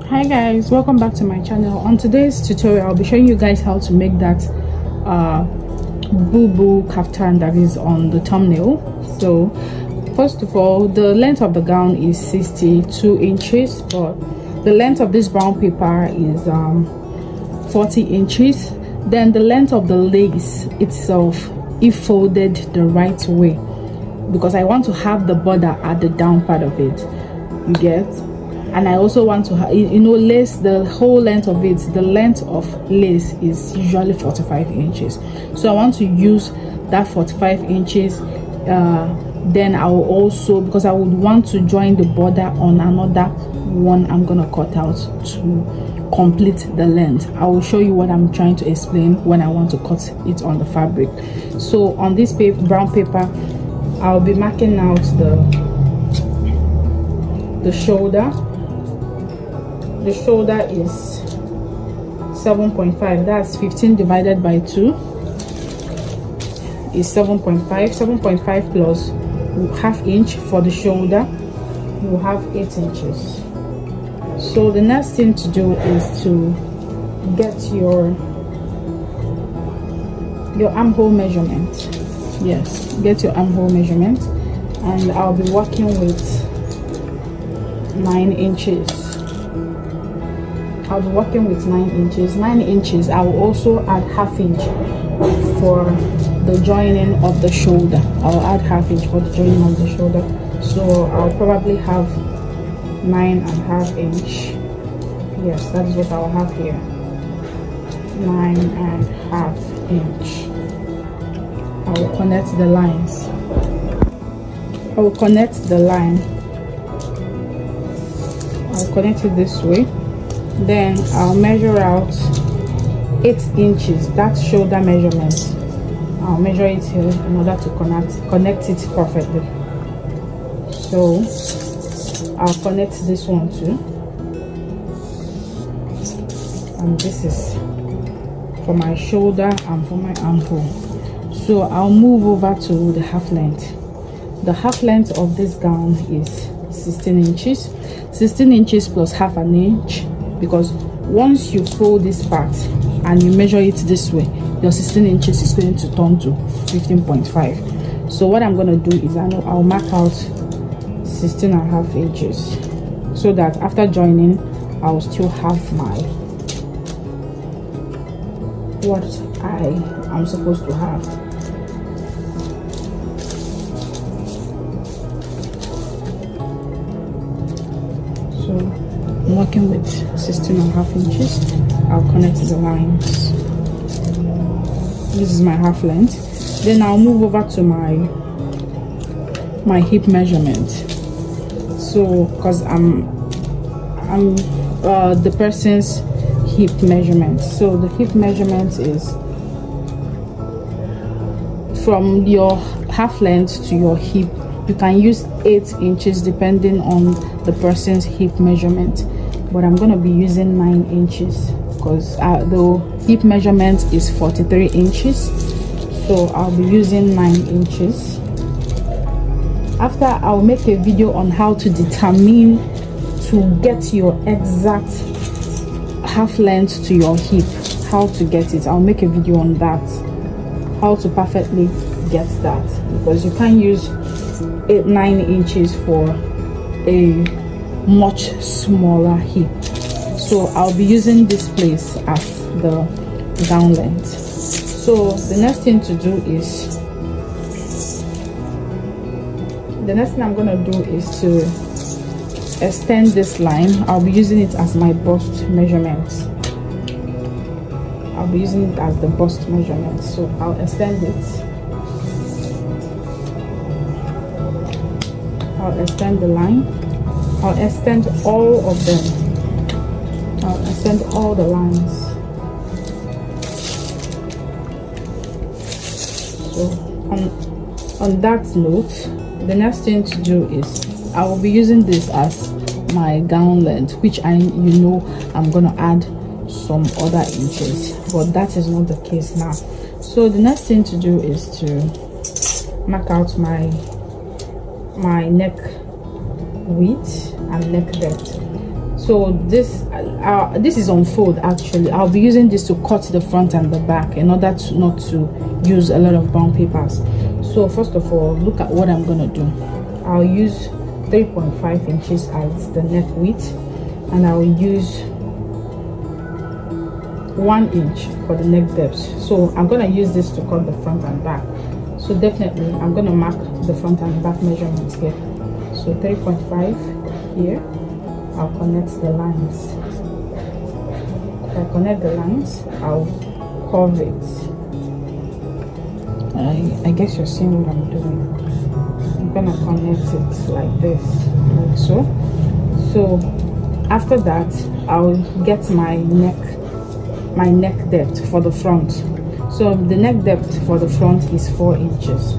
Hi guys, welcome back to my channel. On today's tutorial I'll be showing you guys how to make that BUBU kaftan that is on the thumbnail. So first of all, the length of the gown is 62 inches, but the length of this brown paper is 40 inches. Then the length of the lace itself, if folded the right way, because I want to have the border at the down part of it, you get. And I also want to have, lace, the whole length of it, the length of lace is usually 45 inches. So I want to use that 45 inches. Then I will also, because I would want to join the border on another one I'm gonna cut out to complete the length. I will show you what I'm trying to explain when I want to cut it on the fabric. So on this brown paper, I'll be marking out the shoulder. The shoulder is 7.5. That's 15 divided by 2 is 7.5. 7.5 plus half inch for the shoulder, you have 8 inches. So the next thing to do is to get your armhole measurement. Yes, get your armhole measurement, and I'll be working with 9 inches. I'll be working with 9 inches. 9 inches. I will also add half inch for the joining of the shoulder. I'll add half inch for the joining of the shoulder. So I'll probably have 9.5 inch. Yes, that is what I'll have here. 9.5 inch. I will connect the lines. I will connect the line. I'll connect it this way. Then I'll measure out 8 inches, that shoulder measurement. I'll measure it here in order to connect it perfectly. So I'll connect this one too, and this is for my shoulder and for my armhole. So I'll move over to the half length. The half length of this gown is 16 inches. 16 inches plus half an inch, because once you fold this part and you measure it this way, your 16 inches is going to turn to 15.5. So what I'm going to do is I'll mark out 16.5 inches, so that after joining I'll still have what I am supposed to have. So I'm working with 16.5 inches. I'll connect the lines. This is my half length. Then I'll move over to my hip measurement. So because I'm the person's hip measurement. So the hip measurement is from your half length to your hip. You can use 8 inches depending on the person's hip measurement, but I'm going to be using 9 inches because the hip measurement is 43 inches. So I'll be using 9 inches. After, I'll make a video on how to determine to get your exact half length to your hip, how to get it. I'll make a video on that, how to perfectly get that, because you can't use 9 inches for a much smaller hip. So I'll be using this place as the gown length. So the next thing to do is, I'm gonna do is to extend this line. I'll be using it as my bust measurement. I'll be using it as the bust measurement. So I'll extend it. I'll extend the line. I'll extend all of them. I'll extend all the lines. So on that note, the next thing to do is I will be using this as my gown length, which I'm gonna add some other inches, but that is not the case now. So the next thing to do is to mark out my neck width and neck depth. So this is on fold. Actually, I'll be using this to cut the front and the back in order to not to use a lot of brown papers. So first of all, look at what I'm gonna do. I'll use 3.5 inches as the neck width, and I'll use 1 inch for the neck depth. So I'm gonna use this to cut the front and back. So definitely I'm gonna mark the front and back measurements here. So 3.5 here. I'll connect the lines. If I connect the lines, I'll curve it. I guess you're seeing what I'm doing. I'm gonna connect it like this, like so. So after that, I'll get my neck depth for the front. So the neck depth for the front is 4 inches,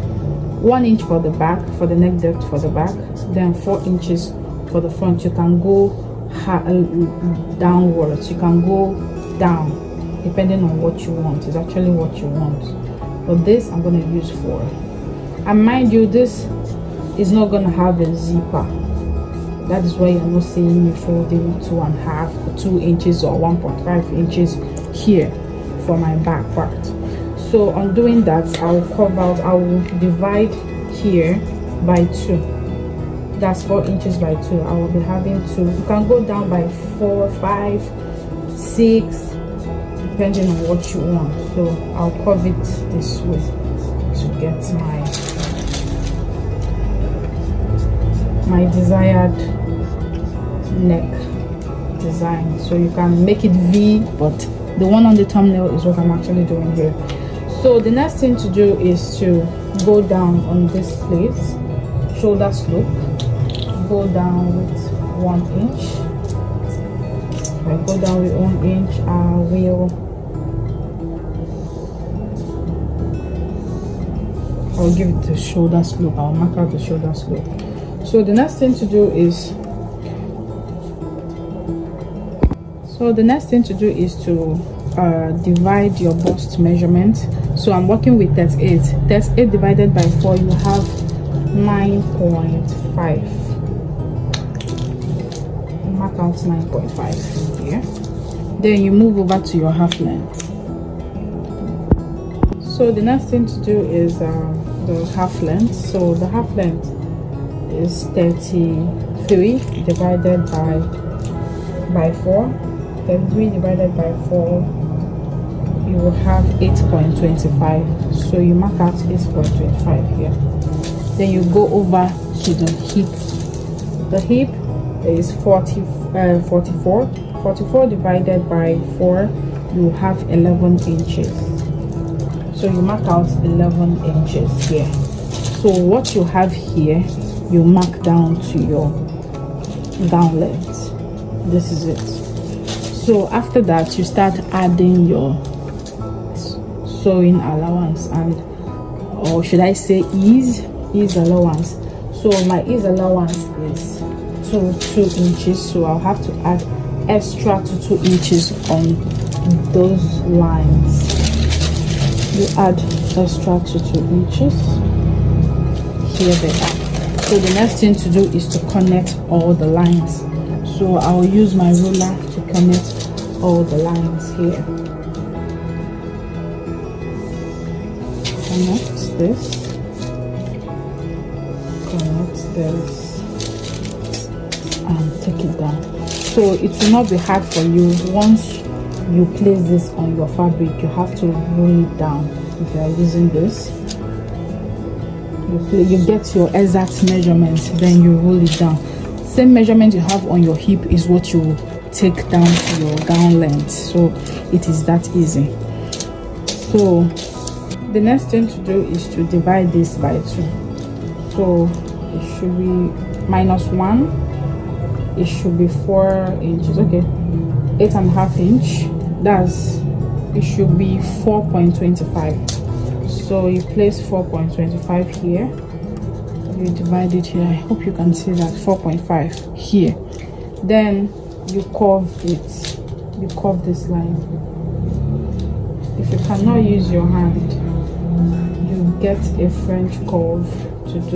1 inch for the back, for the neck depth for the back, then 4 inches for the front. You can go downwards, you can go down depending on what you want. It's actually what you want, but this I'm going to use 4. And mind you, this is not going to have a zipper. That is why you're not seeing me folding 2.5 or 2 inches or 1.5 inches here for my back part. So on doing that, I will divide here by 2. That's 4 inches by 2. I will be having 2. You can go down by 4, 5, 6, depending on what you want. So I'll curve it this way to get my desired neck design. So you can make it V, but the one on the thumbnail is what I'm actually doing here. So the next thing to do is to go down on this place, shoulder slope. Go down with 1 inch. If I go down with 1 inch, I'll give it the shoulder slope. I'll mark out the shoulder slope. So the next thing to do is to divide your bust measurement. So I'm working with 38. 38 divided by 4, you have 9.5. Mark out 9.5 here. Then you move over to your half length. So the next thing to do is the half length. So the half length is 33 divided by 4. 33 divided by 4, you will have 8.25. So you mark out 8.25 here. Then you go over to the hip. The hip is 44. 44 divided by 4, you have 11 inches. So you mark out 11 inches here. So what you have here, you mark down to your gown length. This is it. So after that, you start adding your sewing allowance, or should I say ease allowance. So my ease allowance is 2 inches, so I'll have to add extra to 2 inches on those lines. You add extra to 2 inches. Here they are. So the next thing to do is to connect all the lines. So I'll use my ruler to connect all the lines here. Connect this, and take it down. So it will not be hard for you. Once you place this on your fabric, you have to roll it down. If you are using this, you get your exact measurement, then you roll it down. Same measurement you have on your hip is what you will take down to your gown length. So it is that easy. So the next thing to do is to divide this by 2. So it should be -1. It should be 4 inches. Okay, 8.5 inch. It should be 4.25. So you place 4.25 here. You divide it here. I hope you can see that 4.5 here. Then you curve it. You curve this line. If you cannot use your hand, you get a French curve to do.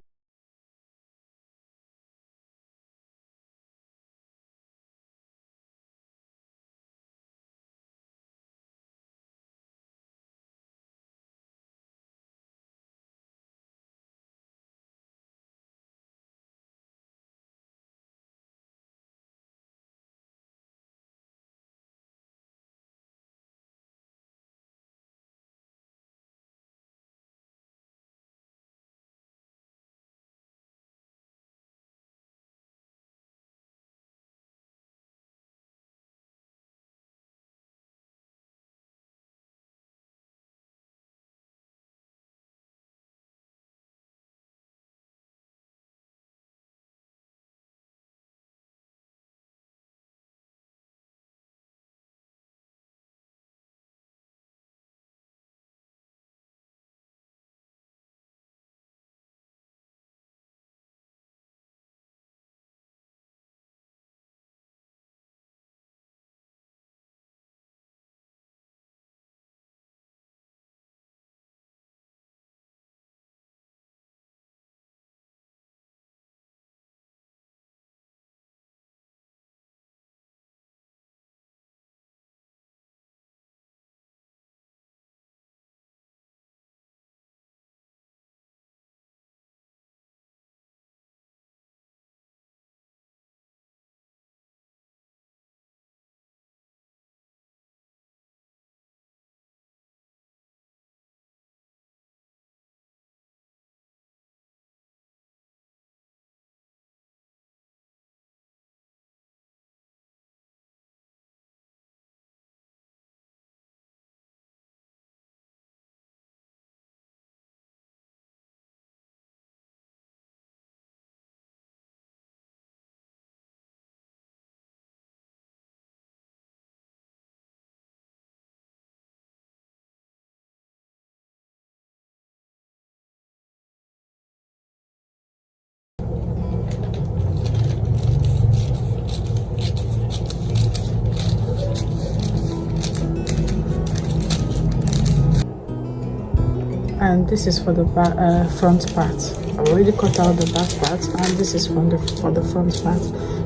and this is for the back, front part. I already cut out the back part, and this is for the front part.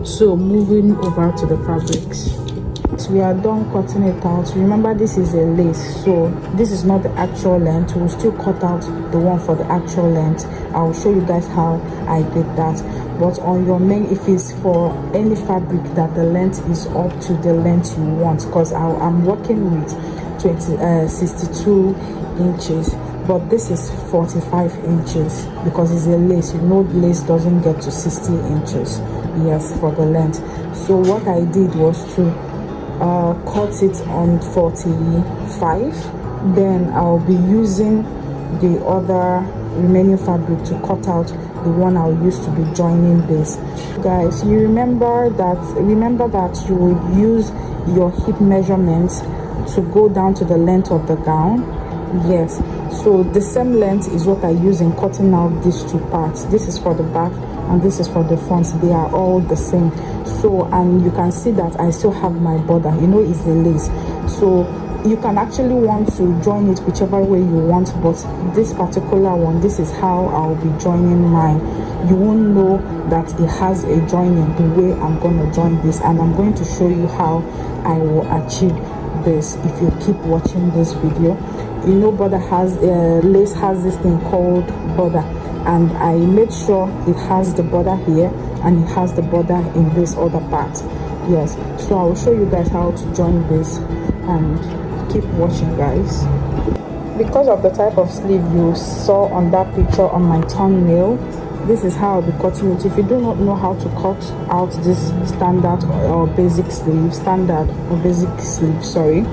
So moving over to the fabrics, so we are done cutting it out. Remember, this is a lace, so this is not the actual length. We'll still cut out the one for the actual length. I'll show you guys how I did that. But on your main, if it's for any fabric that the length is up to the length you want, because I'm working with 62 inches, but this is 45 inches because it's a lace. You know, lace doesn't get to 60 inches, yes, for the length. So what I did was to cut it on 45, then I'll be using the other remaining fabric to cut out the one I'll use to be joining this. Guys, you remember that you will use your hip measurements to go down to the length of the gown. Yes, so the same length is what I use in cutting out these two parts. This is for the back and this is for the front. They are all the same. So, and you can see that I still have my border, you know, it's a lace. So you can actually want to join it whichever way you want, but this particular one, this is how I'll be joining mine. You won't know that it has a joining the way I'm going to join this, and I'm going to show you how I will achieve this if you keep watching this video. You know, border has lace has this thing called border, and I made sure it has the border here and it has the border in this other part. Yes, so I will show you guys how to join this, and keep watching, guys. Because of the type of sleeve you saw on that picture on my thumbnail, this is how I'll be cutting it. If you do not know how to cut out this standard or basic sleeve, sorry,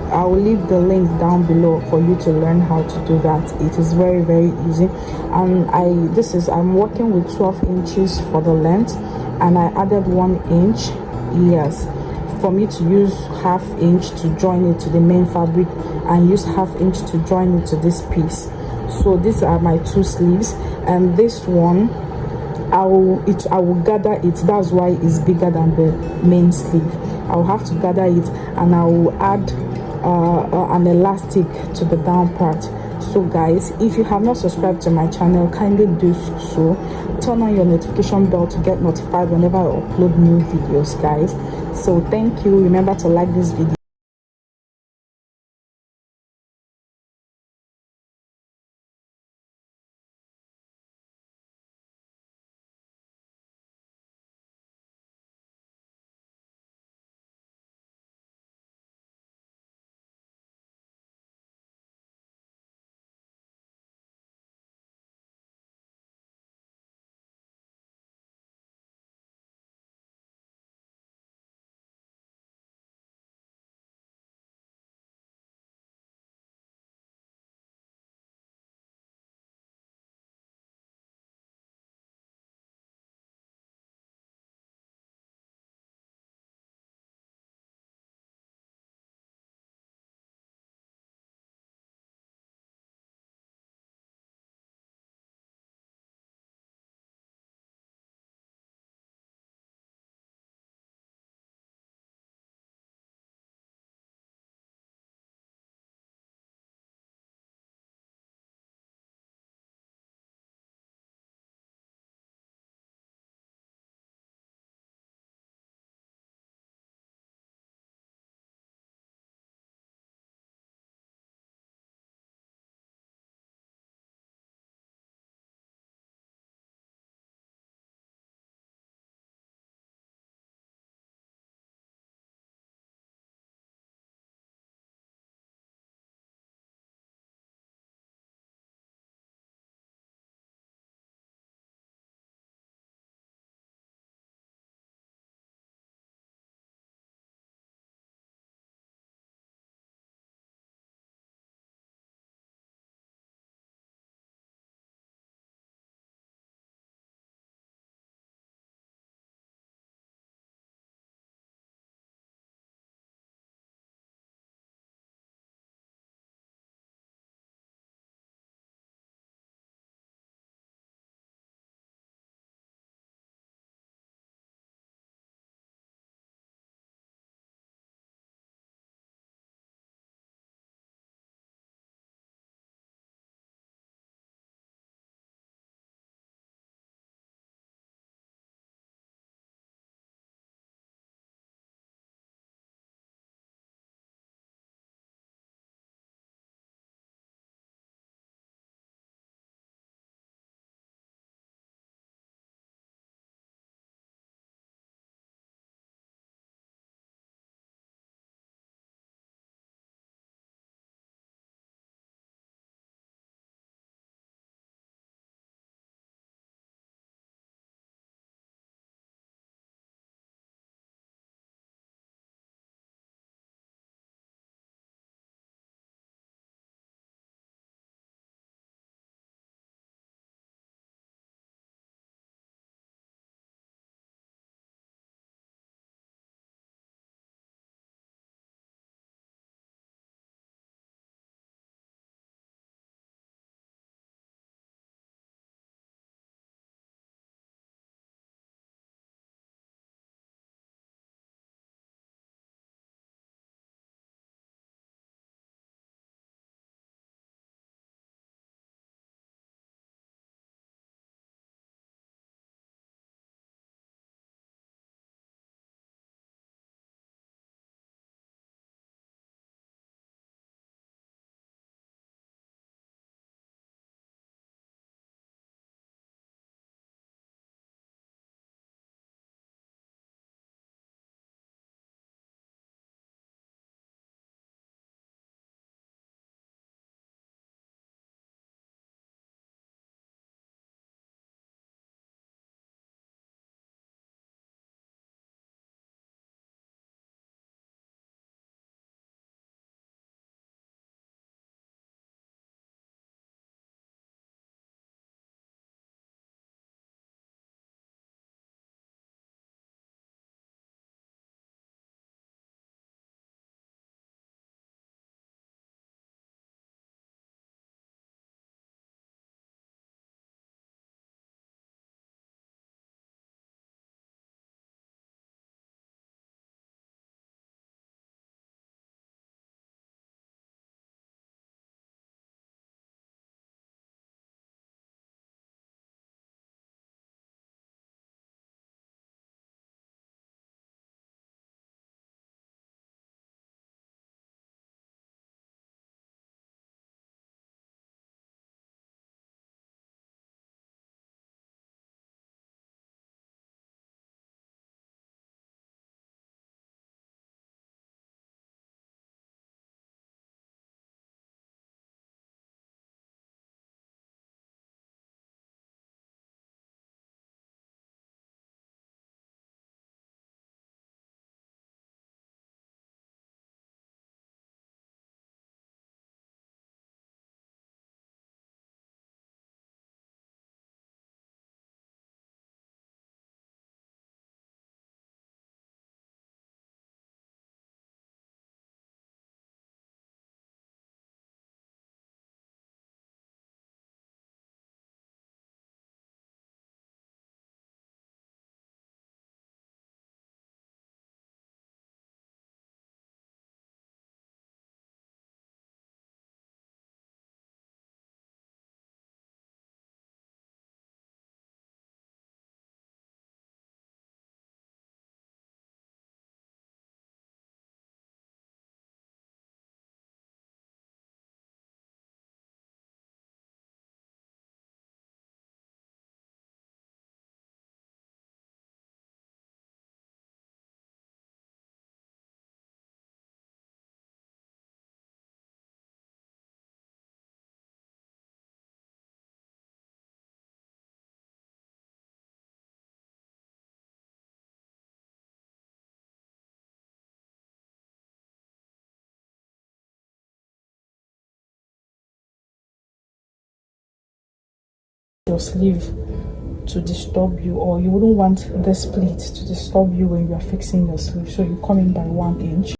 I will leave the link down below for you to learn how to do that. It is very, very easy. And I'm working with 12 inches for the length, and I added 1 inch, yes, for me to use half inch to join it to the main fabric, and use half inch to join it to this piece. So these are my two sleeves, and this one I will gather it. That's why it's bigger than the main sleeve. I'll have to gather it, and I will add an elastic to the down part. So guys, if you have not subscribed to my channel, kindly do so. Turn on your notification bell to get notified whenever I upload new videos, guys. So thank you. Remember to like this video. your sleeve to disturb you, or you wouldn't want this pleat to disturb you when you are fixing your sleeve, so you come in by 1 inch.